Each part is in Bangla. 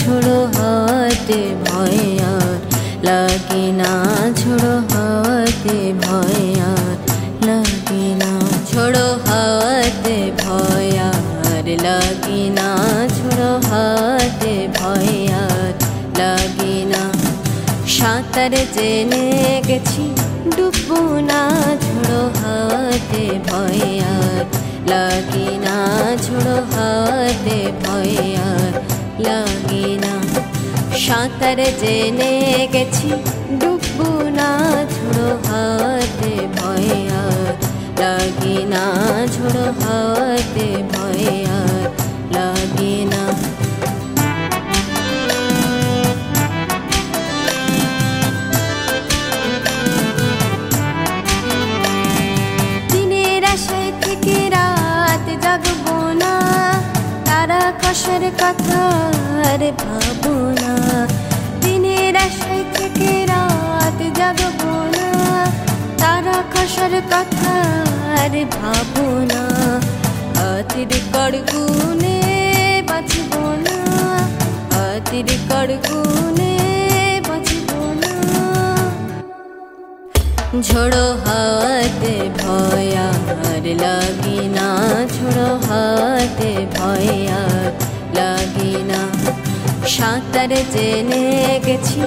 ঝোড়ো হাওয়াতে ভয় আর লাগে না, ঝোড়ো হাওয়াতে ভয় আর লাগে না, ঝোড়ো হাওয়াতে ভয় আর লাগে না, ঝোড়ো হাওয়াতে ভয় আর লাগে না। সাঁতার জেনে গেছি ডুববো না, ঝোড়ো হাওয়াতে ভয় আর লাগে না, ঝোড়ো হাওয়াতে ভয় আর লাগে না। সাঁতার জেনে গেছি ডুববো না, ঝোড়ো হাওয়াতে ভয় আর লাগে না, ঝোড়ো হাওয়াতে ভয় আর লাগে না। দিনের আশায় থেকে রাত জাগবো না, তারা আকাশের কথা আর ভাবো না। দিনের আশায় থেকে রাত জাগবো না, তারা আকাশের কথা আর ভাবো না। হাতির কড়গুনে বাঁচবো না, হাতির কড়গুনে বাঁচবো না। ঝোড়ো হাওয়াতে ভয় আর লাগে না, ঝোড়ো হাওয়াতে ভয় আর লাগে না। সাঁতার জেনে গেছি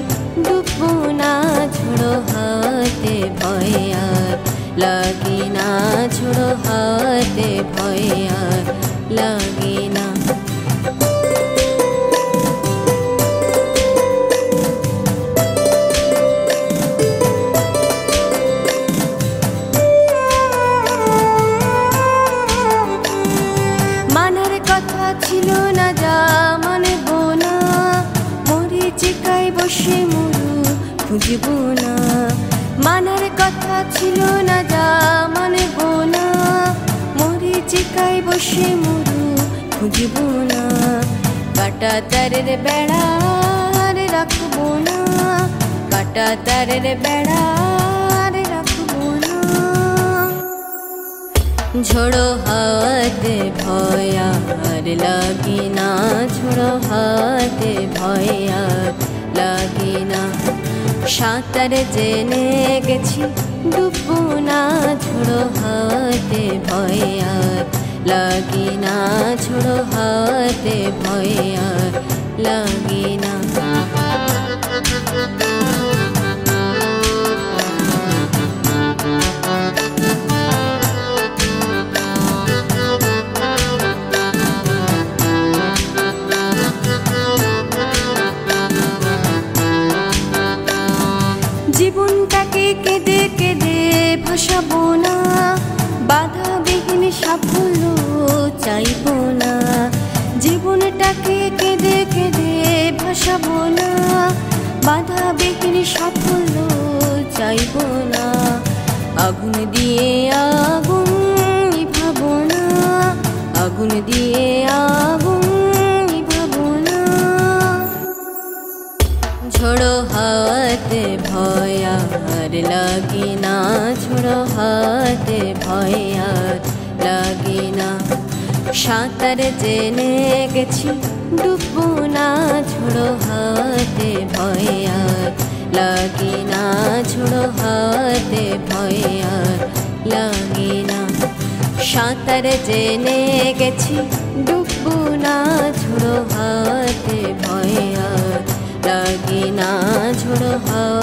ডুববো না, ঝোড়ো হাওয়াতে ভয় আর লাগে না, ঝোড়ো হাওয়াতে ভয় আর লাগে না। মানার কথা ছিল না যা মানবো না, মরিচিকায় বসে মরু খুঁজবো না। মানার কথা ছিল না যা মানবো না, মরিচিকায় বসে মরু খুঁজবো না। কাটা তারের বেড়া আর রাখবো না, কাটা তারের বেড়া আর রাখবো না। ঝোড়ো হাওয়াতে ভয় আর লাগে না, ঝোড়ো হাওয়াতে ভয় আর লাগে না। সাঁতার জেনে গেছি ডুববো না, ঝোড়ো হাওয়াতে ভয় আর লাগে না, ঝোড়ো হাওয়াতে ভয় আর লাগে না। জীবনটাকে কেঁদে কেঁদে ভাসাবো না, বাধাবিহীন সাফল্য চাইবো না। জীবনটাকে কেঁদে কেঁদে ভাসাবো না, বাধাবিহীন সাফল্য চাইবো না। আগুন দিয়ে আগুন নিভাবো না, আগুন দিয়ে আগুন নিভাবো না। ঝোড়ো হাওয়াতে ভয় আর লাগে না, ঝোড়ো হাওয়াতে ভয় আর লাগে না। সাঁতার জেনে গেছি ডুববো না, ঝোড়ো হাওয়াতে ভয় আর লাগে না, ঝোড়ো হাওয়াতে ভয় আর লাগে না। সাঁতার জেনে গেছি ডুববো না, ঝোড়ো হাওয়াতে ভয় আর লাগে না, ঝোড়ো হাওয়া